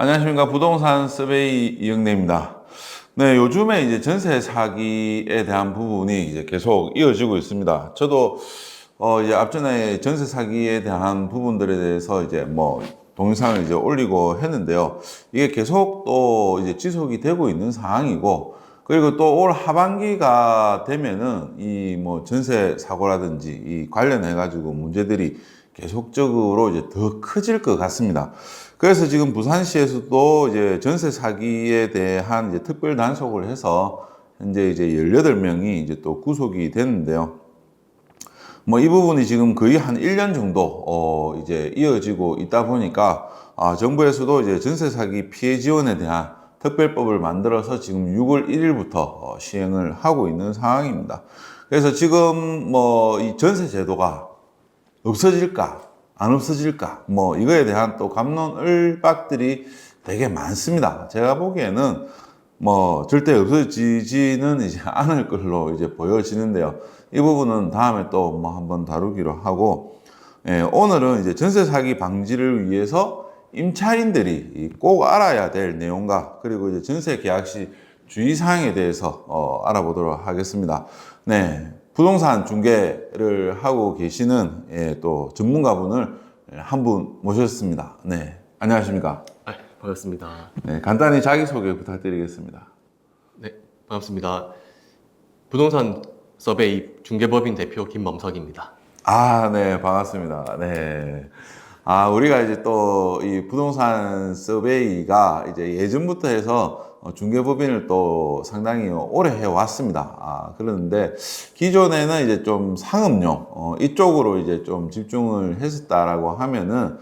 안녕하십니까. 부동산 서베이 이영래입니다. 네, 요즘에 이제 전세 사기에 대한 부분이 이제 계속 이어지고 있습니다. 저도 이제 앞전에 전세 사기에 대한 부분들에 대해서 이제 뭐 동영상을 이제 올리고 했는데요. 이게 계속 또 이제 지속이 되고 있는 상황이고, 그리고 또 올 하반기가 되면은 이 뭐 전세 사고라든지 이 관련해 가지고 문제들이 계속적으로 이제 더 커질 것 같습니다. 그래서 지금 부산시에서도 이제 전세 사기에 대한 이제 특별 단속을 해서 현재 이제 18명이 이제 또 구속이 됐는데요. 뭐 이 부분이 지금 거의 한 1년 정도 이제 이어지고 있다 보니까 정부에서도 이제 전세 사기 피해 지원에 대한 특별법을 만들어서 지금 6월 1일부터 시행을 하고 있는 상황입니다. 그래서 지금 뭐 이 전세 제도가 없어질까 안 없어질까 뭐 이거에 대한 또 갑론을박들이 되게 많습니다. 제가 보기에는 뭐 절대 없어지지는 이제 않을 걸로 이제 보여지는데요. 이 부분은 다음에 또 뭐 한번 다루기로 하고, 오늘은 이제 전세 사기 방지를 위해서 임차인들이 꼭 알아야 될 내용과 그리고 이제 전세 계약 시 주의사항에 대해서 알아보도록 하겠습니다. 네. 부동산 중개를 하고 계시는 또 전문가분을 한 분 모셨습니다. 네. 안녕하십니까? 네, 반갑습니다. 네. 간단히 자기소개 부탁드리겠습니다. 네, 반갑습니다. 부동산 서베이 중개법인 대표 김범석입니다. 네. 반갑습니다. 네. 우리가 이제 또 이 부동산 서베이가 이제 예전부터 해서 중개법인을 또 상당히 오래 해왔습니다. 그런데 기존에는 이제 좀 상업용, 이쪽으로 이제 좀 집중을 했었다라고 하면은,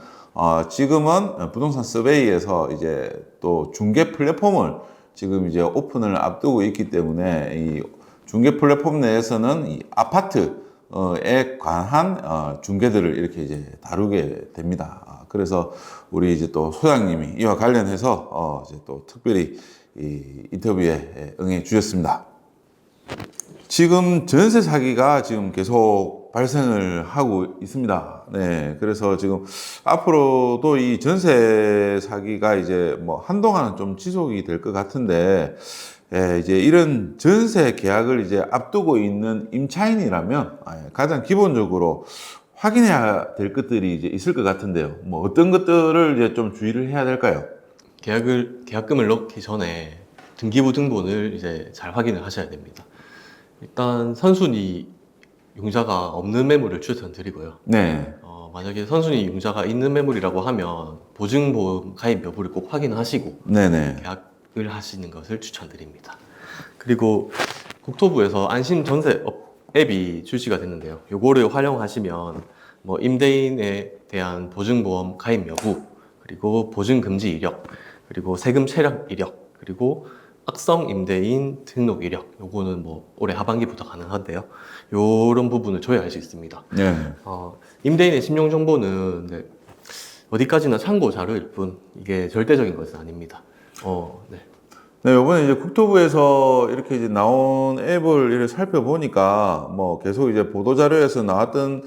지금은 부동산 서베이에서 이제 또 중개 플랫폼을 지금 이제 오픈을 앞두고 있기 때문에 이 중개 플랫폼 내에서는 이 아파트에 관한 중개들을 이렇게 이제 다루게 됩니다. 그래서 우리 이제 또 소장님이 이와 관련해서 이제 또 특별히 이 인터뷰에 응해 주셨습니다. 지금 전세 사기가 지금 계속 발생을 하고 있습니다. 네. 그래서 지금 앞으로도 이 전세 사기가 이제 뭐 한동안은 좀 지속이 될 것 같은데, 이제 이런 전세 계약을 이제 앞두고 있는 임차인이라면 가장 기본적으로 확인해야 될 것들이 이제 있을 것 같은데요. 뭐 어떤 것들을 이제 좀 주의를 해야 될까요? 계약금을 넣기 전에 등기부등본을 이제 잘 확인을 하셔야 됩니다. 일단 선순위 융자가 없는 매물을 추천드리고요. 네. 만약에 선순위 융자가 있는 매물이라고 하면 보증보험 가입 여부를 꼭 확인하시고 네네. 계약을 하시는 것을 추천드립니다. 그리고 국토부에서 안심전세 앱이 출시가 됐는데요. 요거를 활용하시면 뭐 임대인에 대한 보증보험 가입 여부, 그리고 보증금지 이력, 그리고 세금 체납 이력, 그리고 악성 임대인 등록 이력, 요거는 뭐 올해 하반기부터 가능한데요. 요런 부분을 조회할 수 있습니다. 네. 임대인의 신용 정보는 네, 어디까지나 참고 자료일 뿐 이게 절대적인 것은 아닙니다. 네. 네, 이번에 이제 국토부에서 이렇게 이제 나온 앱을 이렇게 살펴보니까 뭐 계속 이제 보도자료에서 나왔던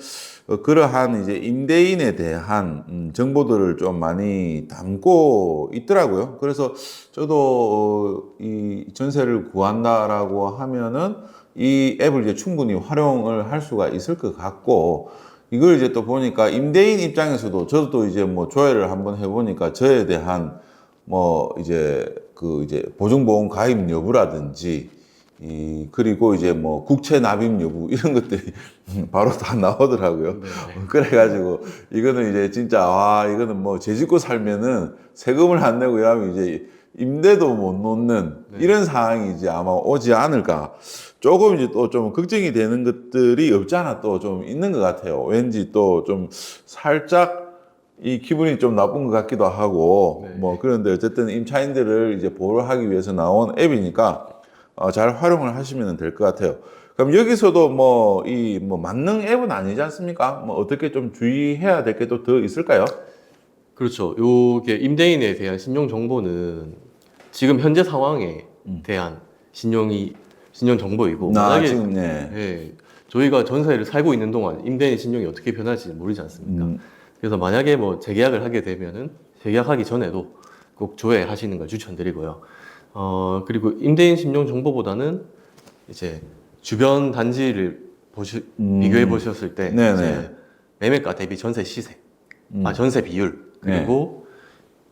그러한 이제 임대인에 대한 정보들을 좀 많이 담고 있더라고요. 그래서 저도 이 전세를 구한다라고 하면은 이 앱을 이제 충분히 활용을 할 수가 있을 것 같고, 이걸 이제 또 보니까 임대인 입장에서도 저도 이제 뭐 조회를 한번 해보니까 저에 대한 뭐 이제 이제 보증보험 가입 여부라든지 그리고 이제 뭐 국채 납입 여부 이런 것들이 바로 다 나오더라고요. 그래가지고 이거는 이제 진짜 이거는 뭐 제 짓고 살면은 세금을 안 내고 이러면 이제 임대도 못 놓는 이런 상황이 이제 아마 오지 않을까. 조금 이제 또 좀 걱정이 되는 것들이 없지 않아 또 좀 있는 것 같아요. 왠지 또 좀 살짝 이 기분이 좀 나쁜 것 같기도 하고, 뭐, 그런데 어쨌든 임차인들을 이제 보호를 하기 위해서 나온 앱이니까, 잘 활용을 하시면 될 것 같아요. 그럼 여기서도 뭐, 뭐, 만능 앱은 아니지 않습니까? 뭐, 어떻게 좀 주의해야 될 게 또 더 있을까요? 그렇죠. 요게 임대인에 대한 신용 정보는 지금 현재 상황에 대한 신용 정보이고, 만약에 지금, 네. 저희가 전세를 살고 있는 동안 임대인 신용이 어떻게 변할지 모르지 않습니까? 그래서 만약에 뭐 재계약을 하게 되면은 재계약하기 전에도 꼭 조회하시는 걸 추천드리고요. 그리고 임대인 신용 정보보다는 이제 주변 단지를 비교해 보셨을 때 네네. 이제 매매가 대비 전세 시세, 음. 전세 비율 그리고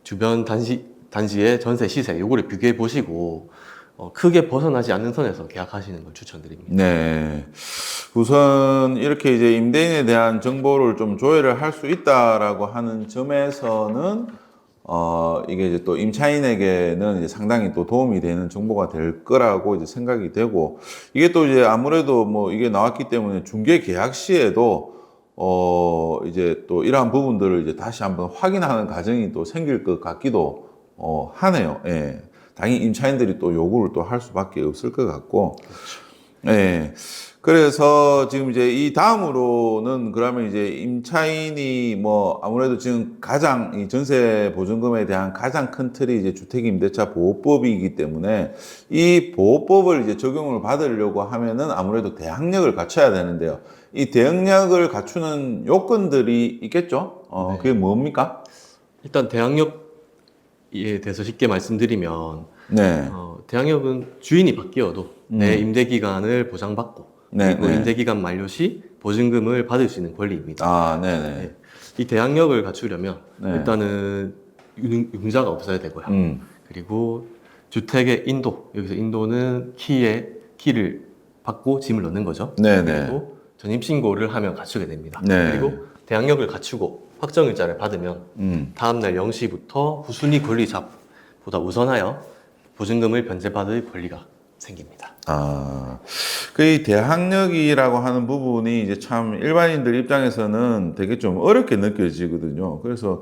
주변 단지의 전세 시세 요거를 비교해 보시고 크게 벗어나지 않는 선에서 계약하시는 걸 추천드립니다. 네. 우선 이렇게 이제 임대인에 대한 정보를 좀 조회를 할 수 있다라고 하는 점에서는 이게 이제 또 임차인에게는 이제 상당히 또 도움이 되는 정보가 될 거라고 이제 생각이 되고, 이게 또 이제 아무래도 뭐 이게 나왔기 때문에 중개 계약 시에도 이제 또 이러한 부분들을 이제 다시 한번 확인하는 과정이 또 생길 것 같기도 하네요. 예. 당연히 임차인들이 또 요구를 또 할 수밖에 없을 것 같고. 예. 그래서 지금 이제 이 다음으로는 그러면 이제 임차인이 뭐 아무래도 지금 가장 이 전세 보증금에 대한 가장 큰 틀이 이제 주택임대차 보호법이기 때문에 이 보호법을 이제 적용을 받으려고 하면은 아무래도 대항력을 갖춰야 되는데요. 이 대항력을 갖추는 요건들이 있겠죠? 네. 그게 뭡니까? 일단 대항력에 대해서 쉽게 말씀드리면 네. 대항력은 주인이 바뀌어도 내 임대 기간을 보장받고 네, 그리고 네. 임대 기간 만료 시 보증금을 받을 수 있는 권리입니다. 아, 네네. 네. 이 대항력을 갖추려면 네. 일단은 융자가 없어야 되고요. 그리고 주택의 인도, 여기서 인도는 키를 받고 짐을 넣는 거죠. 네네. 그리고 전입신고를 하면 갖추게 됩니다. 네. 그리고 대항력을 갖추고 확정일자를 받으면 다음날 0시부터 후순위 권리자보다 우선하여 보증금을 변제받을 권리가 생깁니다. 이 대항력이라고 하는 부분이 이제 참 일반인들 입장에서는 되게 좀 어렵게 느껴지거든요. 그래서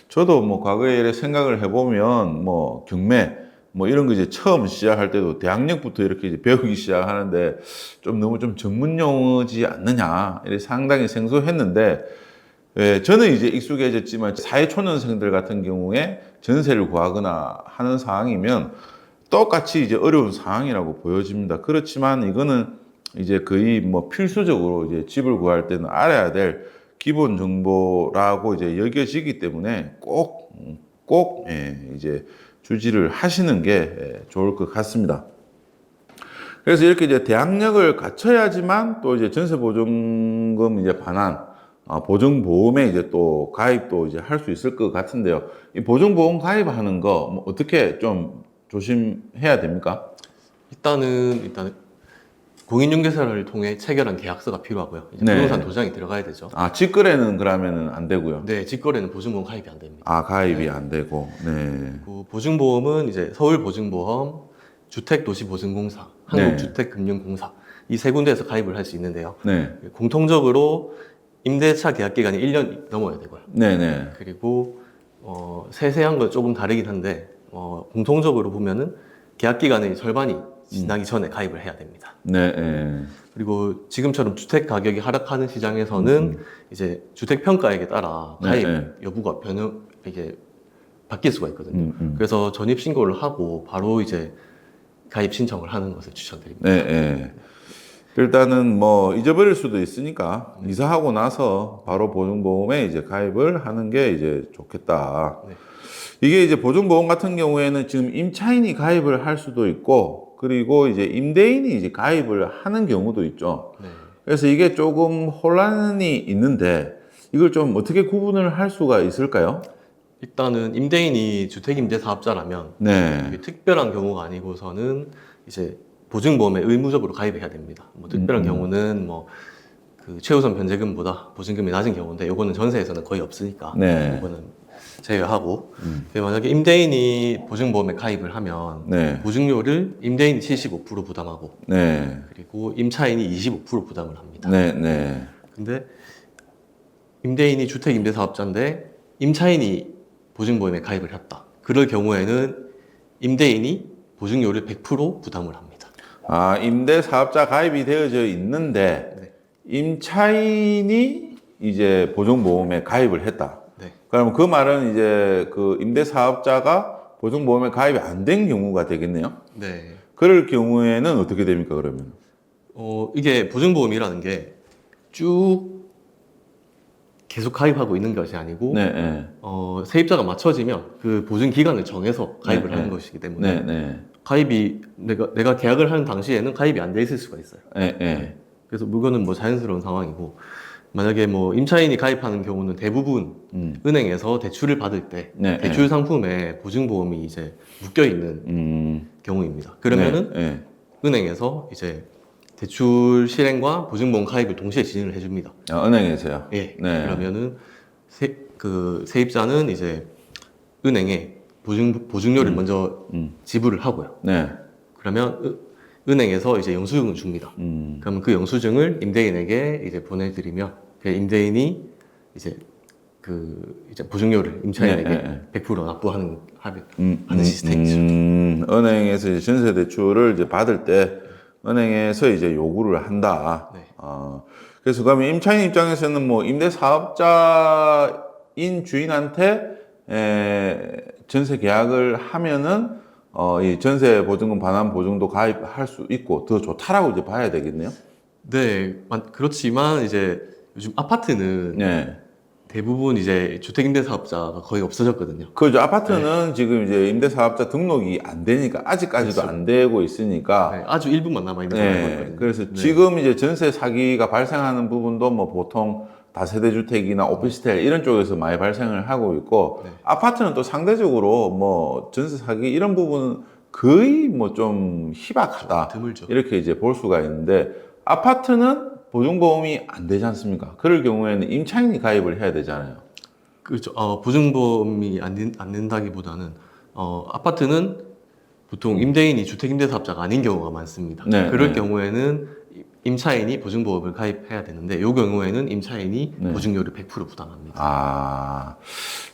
저도 뭐 과거에 이렇게 생각을 해보면 뭐 경매 뭐 이런 거 이제 처음 시작할 때도 대항력부터 이렇게 이제 배우기 시작하는데 좀 너무 좀 전문 용어지 않느냐 이렇게 상당히 생소했는데, 예, 저는 이제 익숙해졌지만 사회초년생들 같은 경우에 전세를 구하거나 하는 상황이면 똑같이 이제 어려운 상황이라고 보여집니다. 그렇지만 이거는 이제 거의 뭐 필수적으로 이제 집을 구할 때는 알아야 될 기본 정보라고 이제 여겨지기 때문에 꼭 이제 주지를 하시는 게 좋을 것 같습니다. 그래서 이렇게 이제 대항력을 갖춰야지만 또 이제 전세보증금 이제 반환, 보증보험에 이제 또 가입도 이제 할 수 있을 것 같은데요. 이 보증보험 가입하는 거 뭐 어떻게 좀 조심해야 됩니까? 일단은 공인중개사를 통해 체결한 계약서가 필요하고요. 이제 네. 부동산 도장이 들어가야 되죠. 직거래는 그러면은 안 되고요. 네, 직거래는 보증보험 가입이 안 됩니다. 가입이 안 되고. 네. 그 보증보험은 이제 서울보증보험, 주택도시보증공사, 한국주택금융공사 이 세 군데에서 가입을 할 수 있는데요. 네. 공통적으로 임대차 계약 기간이 1년 넘어야 되고요. 네네. 그리고 세세한 건 조금 다르긴 한데 공통적으로 보면은 계약 기간의 절반이 지나기 전에 가입을 해야 됩니다. 네. 그리고 지금처럼 주택 가격이 하락하는 시장에서는 이제 주택 평가액에 따라 가입 여부가 이게 바뀔 수가 있거든요. 그래서 전입 신고를 하고 바로 이제 가입 신청을 하는 것을 추천드립니다. 네. 일단은 뭐 잊어버릴 수도 있으니까 이사하고 나서 바로 보증보험에 이제 가입을 하는 게 이제 좋겠다. 네. 이게 이제 보증보험 같은 경우에는 지금 임차인이 가입을 할 수도 있고, 그리고 이제 임대인이 이제 가입을 하는 경우도 있죠. 네. 그래서 이게 조금 혼란이 있는데 이걸 좀 어떻게 구분을 할 수가 있을까요? 일단은 임대인이 주택임대사업자라면 네. 이게 특별한 경우가 아니고서는 이제 보증보험에 의무적으로 가입해야 됩니다. 뭐 특별한 경우는 뭐 그 최우선 변제금보다 보증금이 낮은 경우인데 요거는 전세에서는 거의 없으니까 네. 요거는 제외하고 만약에 임대인이 보증보험에 가입을 하면 네. 보증료를 임대인이 75% 부담하고 네. 그리고 임차인이 25% 부담을 합니다. 네. 근데 임대인이 주택임대사업자인데 임차인이 보증보험에 가입을 했다. 그럴 경우에는 임대인이 보증료를 100% 부담을 합니다. 임대사업자 가입이 되어져 있는데 네. 임차인이 이제 보증보험에 가입을 했다. 네. 그러면 그 말은 이제 그 임대사업자가 보증보험에 가입이 안 된 경우가 되겠네요. 네. 그럴 경우에는 어떻게 됩니까, 그러면? 이게 보증보험이라는 게 쭉 계속 가입하고 있는 것이 아니고 네, 네. 세입자가 맞춰지면 그 보증 기간을 정해서 가입을 네, 하는 네. 것이기 때문에 네, 네. 가입이 내가 계약을 하는 당시에는 가입이 안 돼 있을 수가 있어요. 네, 네. 그래서 이거는 뭐 자연스러운 상황이고 만약에 뭐 임차인이 가입하는 경우는 대부분 은행에서 대출을 받을 때 네, 대출 상품에 보증보험이 이제 묶여 있는 경우입니다. 그러면은 네, 은행에서 이제 대출 실행과 보증보험 가입을 동시에 진행을 해줍니다. 네. 은행에서요? 예. 네. 그러면은 세입자는 이제 은행에 보증료를 먼저 지불을 하고요. 네. 그러면 은행에서 이제 영수증을 줍니다. 그러면 그 영수증을 임대인에게 이제 보내드리면 그 임대인이 이제 이제 보증료를 임차인에게 네, 네, 100% 납부하는 하는 시스템이죠. 은행에서 이제 전세 대출을 이제 받을 때 은행에서 이제 요구를 한다. 네. 그래서 그러면 임차인 입장에서는 뭐 임대 사업자인 주인한테 전세 계약을 하면은 이 전세 보증금 반환 보증도 가입할 수 있고 더 좋다라고 이제 봐야 되겠네요. 네, 그렇지만 이제 요즘 아파트는 네. 대부분 이제 주택임대사업자가 거의 없어졌거든요. 그죠. 아파트는 지금 이제 임대사업자 등록이 안 되니까, 아직까지도 그렇죠. 안 되고 있으니까. 네, 아주 일부만 남아있는 걸로 알고 네. 있거든요. 그래서 네. 지금 이제 전세 사기가 발생하는 부분도 뭐 보통 다세대주택이나 오피스텔 이런 쪽에서 많이 발생을 하고 있고, 네. 아파트는 또 상대적으로 뭐 전세 사기 이런 부분은 거의 뭐 좀 희박하다. 드물죠. 이렇게 이제 볼 수가 있는데, 아파트는 보증보험이 안 되지 않습니까? 그럴 경우에는 임차인이 가입을 해야 되잖아요. 그렇죠. 보증보험이 안 된다기보다는 아파트는 보통 임대인이 주택임대사업자가 아닌 경우가 많습니다. 네, 그럴 네. 경우에는 임차인이 보증보험을 가입해야 되는데 이 경우에는 임차인이 네. 보증료를 100% 부담합니다.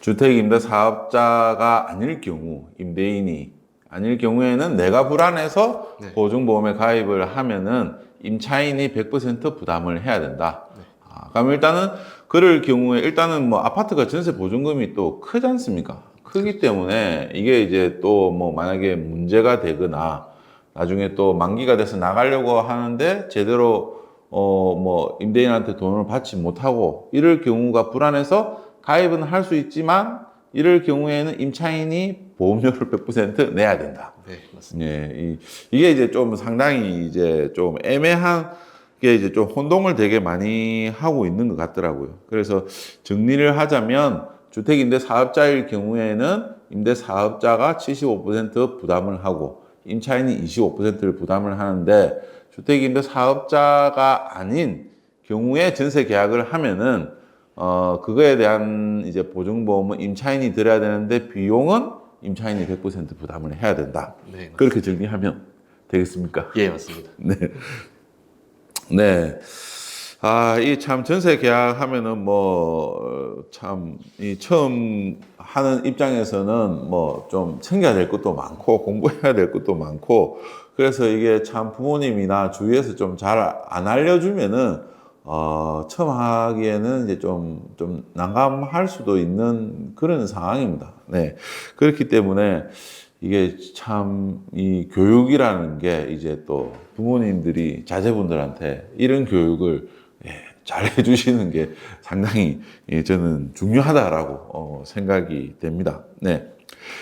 주택임대사업자가 아닐 경우, 임대인이 아닐 경우에는 내가 불안해서 네. 보증보험에 가입을 하면은 임차인이 100% 부담을 해야 된다. 네. 그럼 일단은 그럴 경우에 일단은 뭐 아파트가 전세 보증금이 또 크지 않습니까? 크기 때문에 이게 이제 또 뭐 만약에 문제가 되거나 나중에 또 만기가 돼서 나가려고 하는데 제대로 뭐 임대인한테 돈을 받지 못하고 이럴 경우가 불안해서 가입은 할 수 있지만 이럴 경우에는 임차인이 보험료를 100% 내야 된다. 네, 맞습니다. 예, 이게 이제 좀 상당히 이제 좀 애매한 게 이제 좀 혼동을 되게 많이 하고 있는 것 같더라고요. 그래서 정리를 하자면 주택임대 사업자일 경우에는 임대 사업자가 75% 부담을 하고 임차인이 25%를 부담을 하는데 주택임대 사업자가 아닌 경우에 전세 계약을 하면은 그거에 대한 이제 보증보험은 임차인이 들어야 되는데 비용은 임차인이 100% 부담을 해야 된다. 네, 맞습니다. 그렇게 정리하면 되겠습니까? 예, 맞습니다. 네. 네. 이 참 전세 계약하면은 뭐 참 이 처음 하는 입장에서는 뭐 좀 챙겨야 될 것도 많고 공부해야 될 것도 많고 그래서 이게 참 부모님이나 주위에서 좀 잘 안 알려주면은 처음 하기에는 이제 좀 난감할 수도 있는 그런 상황입니다. 네. 그렇기 때문에 이게 참 이 교육이라는 게 이제 또 부모님들이 자제분들한테 이런 교육을 잘 해주시는 게 상당히 저는 중요하다라고 생각이 됩니다. 네.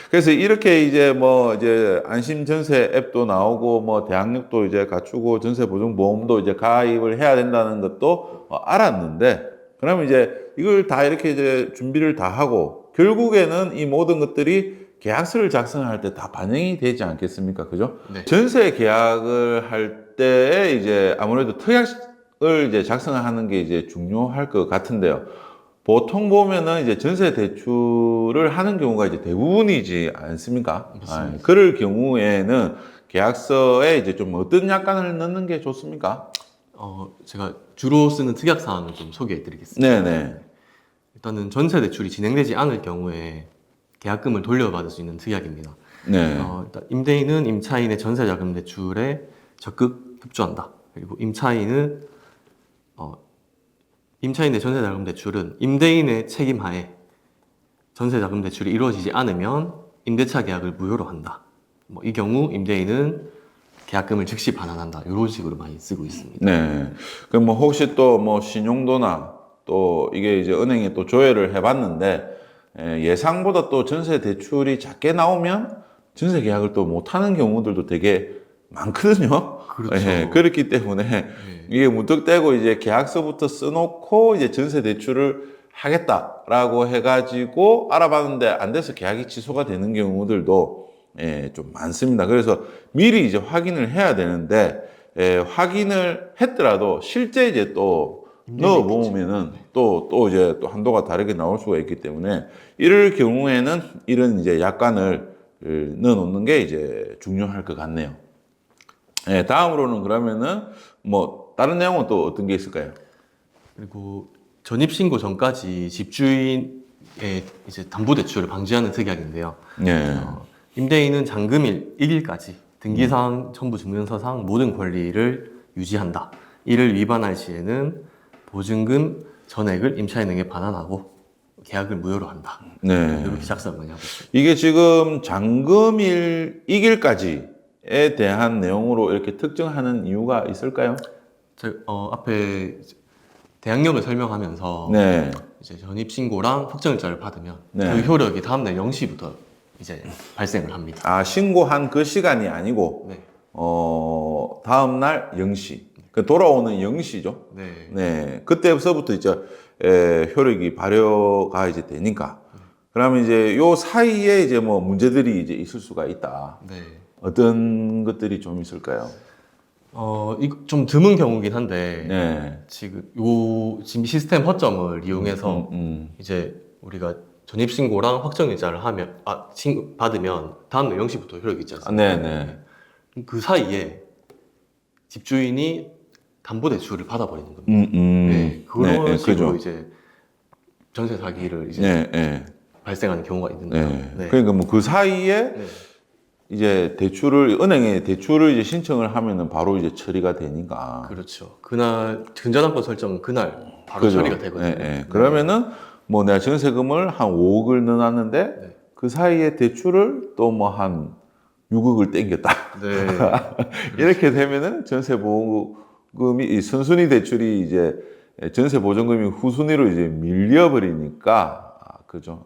그래서 이렇게 이제 뭐 이제 안심 전세 앱도 나오고 뭐 대학력도 이제 갖추고 전세 보증 보험도 이제 가입을 해야 된다는 것도 알았는데 그러면 이제 이걸 다 이렇게 이제 준비를 다 하고 결국에는 이 모든 것들이 계약서를 작성할 때 다 반영이 되지 않겠습니까? 그죠? 네. 전세 계약을 할 때 이제 아무래도 특약을 이제 작성하는 게 이제 중요할 것 같은데요. 보통 보면은 이제 전세 대출을 하는 경우가 이제 대부분이지 않습니까? 맞습니다. 그럴 경우에는 계약서에 이제 좀 어떤 약관을 넣는 게 좋습니까? 제가 주로 쓰는 특약 사항을 좀 소개해 드리겠습니다. 네네. 일단은 전세 대출이 진행되지 않을 경우에 계약금을 돌려받을 수 있는 특약입니다. 네. 일단 임대인은 임차인의 전세자금 대출에 적극 협조한다. 그리고 임차인의 전세자금 대출은 임대인의 책임하에 전세자금 대출이 이루어지지 않으면 임대차 계약을 무효로 한다. 뭐 이 경우 임대인은 계약금을 즉시 반환한다. 이런 식으로 많이 쓰고 있습니다. 네. 그럼 뭐 혹시 또 뭐 신용도나 또 이게 이제 은행에 또 조회를 해봤는데 예상보다 또 전세 대출이 작게 나오면 전세 계약을 또 못하는 경우들도 되게 많거든요. 그렇죠. 그렇기 때문에 이게 무턱대고 이제 계약서부터 써놓고 이제 전세 대출을 하겠다라고 해가지고 알아봤는데 안 돼서 계약이 취소가 되는 경우들도 좀 많습니다. 그래서 미리 이제 확인을 해야 되는데 확인을 했더라도 실제 이제 또 넣어보면은 또 이제 또 한도가 다르게 나올 수가 있기 때문에 이럴 경우에는 이런 이제 약관을 넣어놓는 게 이제 중요할 것 같네요. 다음으로는 그러면은 뭐 다른 내용은 또 어떤 게 있을까요? 그리고 전입신고 전까지 집주인의 이제 담보대출을 방지하는 특약인데요. 네. 임대인은 잔금일 1일까지 등기상, 첨부 증명서상 모든 권리를 유지한다. 이를 위반할 시에는 보증금 전액을 임차인에게 반환하고 계약을 무효로 한다. 네. 이렇게 작성을 많이 하고 있습니다. 이게 지금 잔금일 2일까지에 대한 내용으로 이렇게 특정하는 이유가 있을까요? 앞에 대항력을 설명하면서 네. 이제 전입신고랑 확정일자를 받으면 네. 그 효력이 다음날 0시부터 이제 발생을 합니다. 아, 신고한 그 시간이 아니고, 네. 다음날 0시. 그 돌아오는 0시죠. 네. 네. 그때서부터 이제, 효력이 발효가 이제 되니까. 그러면 이제 요 사이에 이제 뭐 문제들이 이제 있을 수가 있다. 네. 어떤 것들이 좀 있을까요? 이거 좀 드문 경우긴 한데 네. 지금 시스템 허점을 이용해서 이제 우리가 전입신고랑 확정일자를 받으면 다음날 0시부터 효력이 있지 않습니까? 네네. 그 사이에 집주인이 담보대출을 받아버리는 겁니다. 네, 그런 식으로 그죠. 이제 전세 사기를 이제 네. 발생하는 경우가 있는 거예요. 네. 네. 그러니까 뭐 그 사이에 네. 이제 은행에 대출을 이제 신청을 하면은 바로 이제 처리가 되니까. 그렇죠. 그날 근저당권 설정은 그날 바로 그죠. 처리가 되거든요. 네. 그러면은 뭐 내가 전세금을 한 5억을 넣어놨는데 네. 그 사이에 대출을 또 뭐 한 6억을 땡겼다. 네. 이렇게 되면은 전세 보증금이 이 선순위 대출이 이제 전세 보증금이 후순위로 이제 밀려버리니까 그죠.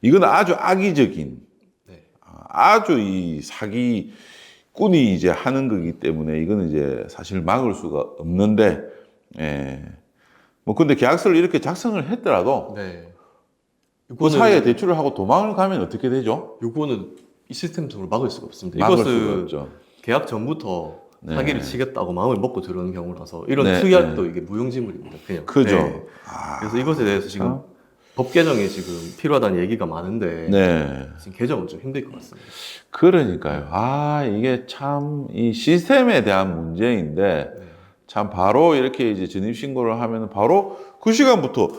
이건 아주 악의적인 네. 아주 이 사기꾼이 이제 하는 거기 때문에 이거는 이제 사실 막을 수가 없는데 뭐 근데 계약서를 이렇게 작성을 했더라도 네. 그 사이에 대출을 하고 도망을 가면 어떻게 되죠? 요거는 이 시스템적으로 막을 수가 없습니다. 막을 수가 이것은 없죠. 계약 전부터 네. 사기를 치겠다고 마음을 먹고 들어오는 경우라서 이런 네, 특약도 이게 무용지물입니다. 그냥. 그죠. 네. 그래서 이것에 대해서 지금 법 개정이 지금 필요하다는 얘기가 많은데 네. 지금 개정은 좀 힘들 것 같습니다. 그러니까요. 이게 참 이 시스템에 대한 문제인데 네. 참 바로 이렇게 이제 전입신고를 하면 바로 그 시간부터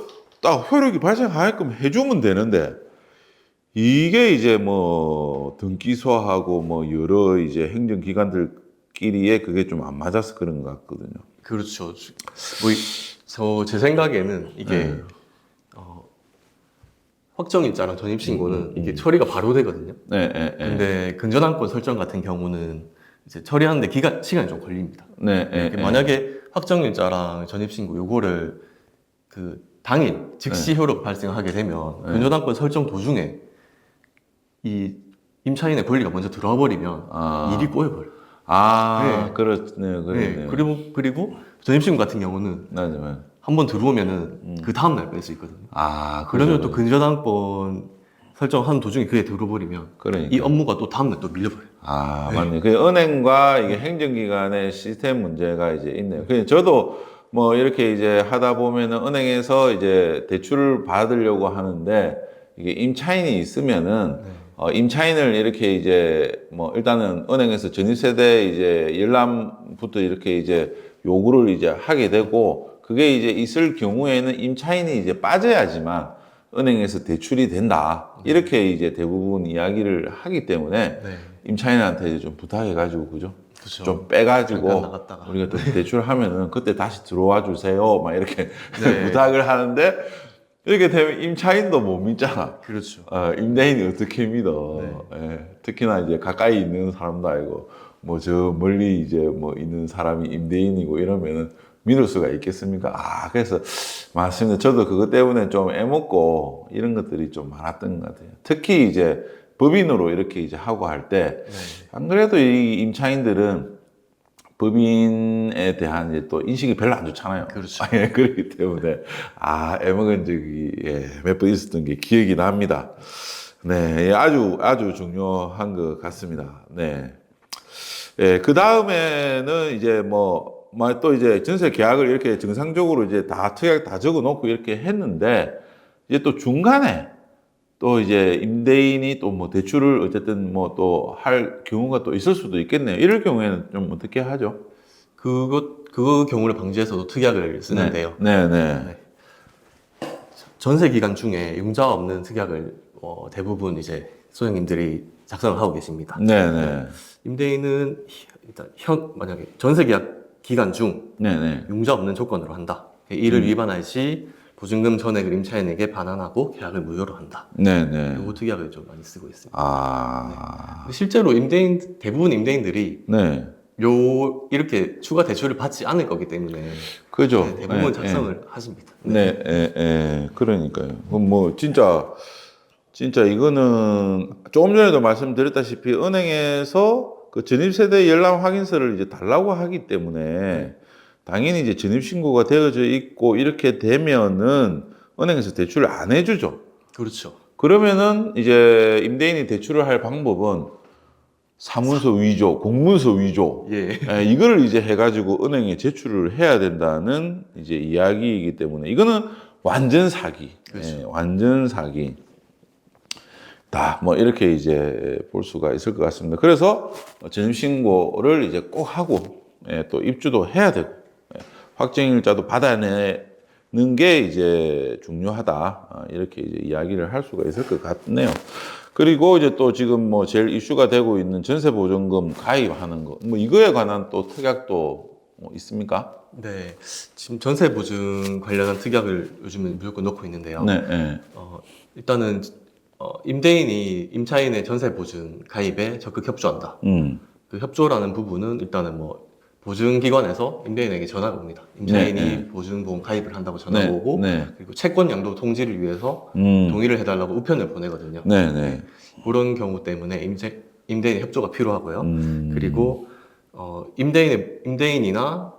딱 효력이 발생하게끔 해주면 되는데 이게 이제 뭐 등기소하고 뭐 여러 이제 행정기관들끼리에 그게 좀 안 맞아서 그런 것 같거든요. 그렇죠. 제 생각에는 이게 확정일자랑 전입신고는 이게 처리가 바로 되거든요. 네. 근데 근저당권 설정 같은 경우는 이제 처리하는데 시간이 좀 걸립니다. 네. 만약에 확정일자랑 전입신고 요거를 그 당일 즉시 효력 발생하게 되면 근저당권 설정 도중에 이 임차인의 권리가 먼저 들어와 버리면 일이 꼬여버려요. 네. 그렇네요. 네. 그리고 전입신고 같은 경우는 맞아요. 한번 들어오면은 그 다음날 뺄 수 있거든요. 그러죠. 그러면 또 근저당권 설정하는 도중에 그게 들어버리면 그러니까. 이 업무가 또 다음날 또 밀려버려요. 네. 맞네. 그 은행과 이게 행정기관의 시스템 문제가 이제 있네요. 그냥 저도 뭐 이렇게 이제 하다 보면은 은행에서 이제 대출을 받으려고 하는데 이게 임차인이 있으면은 임차인을 이렇게 이제 뭐 일단은 은행에서 전입세대 이제 열람부터 이렇게 이제 요구를 이제 하게 되고 그게 이제 있을 경우에는 임차인이 이제 빠져야지만 은행에서 대출이 된다. 이렇게 이제 대부분 이야기를 하기 때문에 임차인한테 이제 좀 부탁해가지고 그죠? 그렇죠. 좀 빼가지고 잠깐 나갔다가. 우리가 또 대출하면은 그때 다시 들어와 주세요. 막 이렇게 부탁을 하는데 이렇게 되면 임차인도 못 믿잖아. 그렇죠. 임대인이 어떻게 믿어? 특히나 이제 가까이 있는 사람도 아니고 뭐 저 멀리 이제 뭐 있는 사람이 임대인이고 이러면은 믿을 수가 있겠습니까? 그래서 맞습니다. 저도 그것 때문에 좀 애먹고 이런 것들이 좀 많았던 것 같아요. 특히 이제 법인으로 이렇게 이제 하고 할 때, 안 그래도 이 임차인들은 법인에 대한 이제 또 인식이 별로 안 좋잖아요. 그렇죠. 예, 그렇기 때문에, 애먹은 적이, 몇 번 있었던 게 기억이 납니다. 네, 아주 중요한 것 같습니다. 네. 그 다음에는 이제 또 이제 전세 계약을 이렇게 정상적으로 이제 다 특약 다 적어 놓고 이렇게 했는데, 이제 또 중간에 또 이제 임대인이 또 뭐 대출을 어쨌든 뭐 또 할 경우가 또 있을 수도 있겠네요. 이럴 경우에는 좀 어떻게 하죠? 그 경우를 방지해서도 특약을 쓰는데요. 네. 네. 전세 기간 중에 융자 없는 특약을 대부분 이제 소장님들이 작성을 하고 계십니다. 네네. 임대인은 일단 만약에 전세 계약 기간 중 네네. 융자 없는 조건으로 한다. 이를 위반할 시 보증금 전액을 임차인에게 반환하고 계약을 무효로 한다. 네네. 요 특약을 좀 많이 쓰고 있습니다. 근데 실제로 대부분 임대인들이 네. 이렇게 추가 대출을 받지 않을 거기 때문에 그죠. 네, 대부분 작성을 하십니다. 네. 그러니까요. 그럼 뭐 진짜 이거는 조금 전에도 말씀드렸다시피 은행에서 그 전입세대 열람 확인서를 이제 달라고 하기 때문에 당연히 이제 전입신고가 되어져 있고 이렇게 되면은 은행에서 대출을 안 해주죠. 그렇죠. 그러면은 이제 임대인이 대출을 할 방법은 사문서 위조, 공문서 위조, 예. 이거를 이제 해가지고 은행에 제출을 해야 된다는 이제 이야기이기 때문에 이거는 완전 사기, 그렇죠. 완전 사기. 다 뭐 이렇게 이제 볼 수가 있을 것 같습니다. 그래서 전입신고를 이제 꼭 하고 또 입주도 해야 되고 확정일자도 받아내는 게 이제 중요하다 이렇게 이제 이야기를 할 수가 있을 것 같네요. 그리고 이제 또 지금 뭐 제일 이슈가 되고 있는 전세보증금 가입하는 거, 뭐 이거에 관한 또 특약도 있습니까? 네. 지금 전세 보증 관련한 특약을 요즘은 무조건 넣고 있는데요. 네. 일단은 임대인이 임차인의 전세 보증 가입에 적극 협조한다. 그 협조라는 부분은 일단은 뭐 보증기관에서 임대인에게 전화가 옵니다. 임차인이 보증보험 가입을 한다고 전화가 오고 그리고 채권 양도 통지를 위해서 동의를 해달라고 우편을 보내거든요. 그런 경우 때문에 임대인의 협조가 필요하고요. 그리고 임대인이나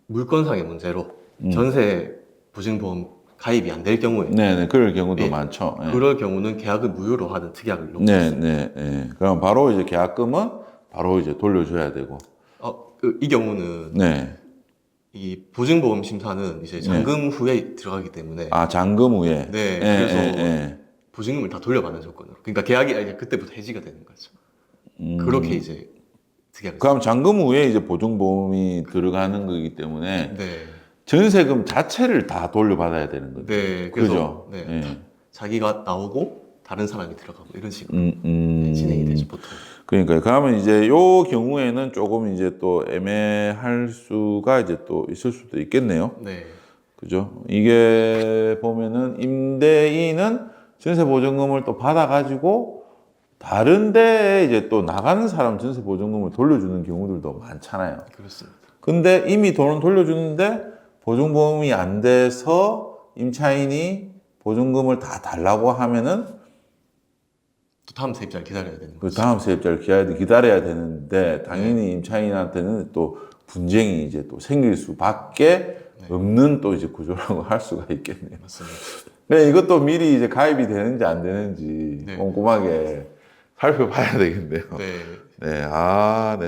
물건상의 문제로 전세 보증보험 가입이 안 될 경우에 그럴 경우도 많죠. 그럴 경우는 계약을 무효로 하는 특약을 놓고 있습니다. 그럼 바로 이제 계약금은 바로 이제 돌려줘야 되고. 이 경우는 이 보증보험 심사는 이제 잔금 후에 들어가기 때문에 잔금 후에. 그래서 보증금을 다 돌려받는 조건으로. 그러니까 계약이 이제 그때부터 해지가 되는 거죠. 그렇게 이제 특약을. 그럼 잔금 후에 이제 보증보험이 들어가는 거기 때문에 네. 전세금 자체를 다 돌려받아야 되는 거죠. 네. 그죠? 그래서 자기가 나오고 다른 사람이 들어가고 이런 식으로 진행이 되죠 보통. 그러니까요. 그러면 이제 요 경우에는 조금 이제 또 애매할 수가 이제 또 있을 수도 있겠네요. 네. 그죠? 이게 보면은 임대인은 전세 보증금을 또 받아가지고 다른 데에 이제 또 나가는 사람 전세 보증금을 돌려주는 경우들도 많잖아요. 그렇습니다. 근데 이미 돈을 돌려주는데 보증보험이 안 돼서 임차인이 보증금을 다 달라고 하면은 또 다음 세입자를 기다려야 되는 그 거죠. 다음 세입자를 기다려야 되는데 당연히 임차인한테는 또 분쟁이 이제 또 생길 수밖에 없는 또 이제 구조라고 할 수가 있겠네요. 맞습니다. 네, 이것도 미리 이제 가입이 되는지 안 되는지 꼼꼼하게 살펴봐야 되겠네요.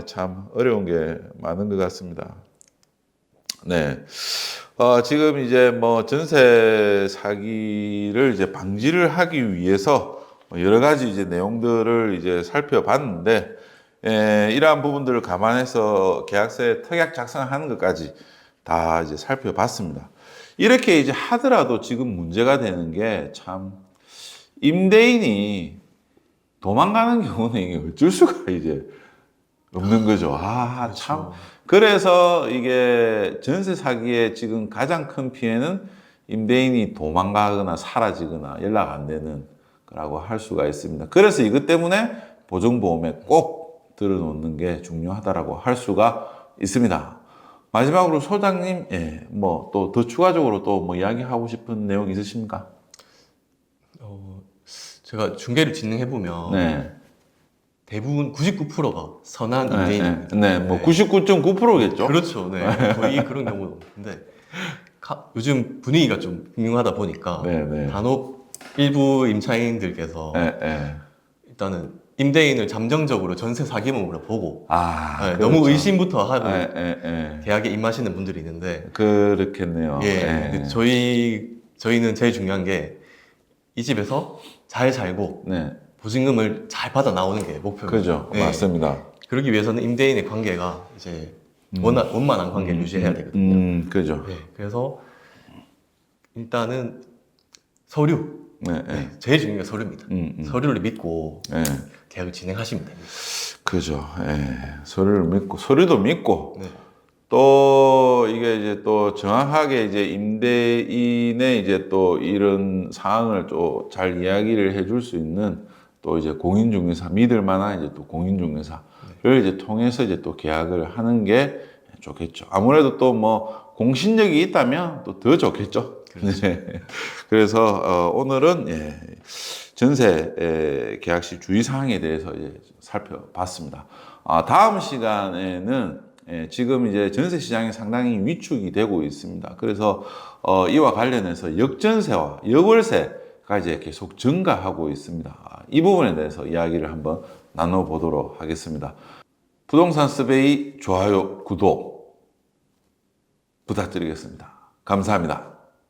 참 어려운 게 많은 것 같습니다. 지금 이제 뭐 전세 사기를 이제 방지를 하기 위해서 여러 가지 이제 내용들을 이제 살펴봤는데, 이러한 부분들을 감안해서 계약서에 특약 작성하는 것까지 다 이제 살펴봤습니다. 이렇게 이제 하더라도 지금 문제가 되는 게 참 임대인이 도망가는 경우는 이게 어쩔 수가 이제 없는 거죠. 참. 그래서 이게 전세 사기의 지금 가장 큰 피해는 임대인이 도망가거나 사라지거나 연락 안 되는 거라고 할 수가 있습니다. 그래서 이것 때문에 보증보험에 꼭 들어놓는 게 중요하다라고 할 수가 있습니다. 마지막으로 소장님, 예, 뭐 또 더 추가적으로 또 뭐 이야기하고 싶은 내용 있으십니까? 제가 중개를 진행해보면 네. 대부분 99%가 선한 네, 임대인입니다. 네, 뭐 99.9%겠죠? 그렇죠. 네. 거의 그런 경우도 없는데 요즘 분위기가 좀 흉흉하다 보니까 네, 네. 간혹 일부 임차인들께서 네, 네. 일단은 임대인을 잠정적으로 전세 사기범으로 보고 아, 네, 그렇죠. 너무 의심부터 하고 네, 네, 네. 계약에 임하시는 분들이 있는데 그렇겠네요. 예, 네. 근데 저희는 제일 중요한 게 이 집에서 잘 살고 네, 보증금을 잘 받아 나오는 게 목표입니다. 그죠. 예. 맞습니다. 그러기 위해서는 임대인의 관계가 이제 원만한 관계를 유지해야 되거든요. 그죠. 예, 그래서 일단은 서류, 네, 네. 네, 제일 중요한 게 서류입니다. 음. 서류를 믿고 네. 계약을 진행하시면 됩니다. 그죠. 예. 서류를 믿고, 서류도 믿고, 네. 또 이게 이제 또 정확하게 이제 임대인의 이제 또 이런 상황을 또 잘 이야기를 해줄 수 있는 또 이제 공인중개사, 믿을 만한 이제 또 공인중개사를 이제 통해서 이제 또 계약을 하는 게 좋겠죠. 아무래도 또 뭐 공신력이 있다면 또 더 좋겠죠. 네. 그래서 오늘은 예, 전세 계약시 주의 사항에 대해서 이제 살펴봤습니다. 다음 시간에는 예, 지금 이제 전세 시장이 상당히 위축이 되고 있습니다. 그래서 이와 관련해서 역전세와 역월세가 이제 계속 증가하고 있습니다. 이 부분에 대해서 이야기를 한번 나눠보도록 하겠습니다. 부동산 서베이 좋아요, 구독 부탁드리겠습니다. 감사합니다.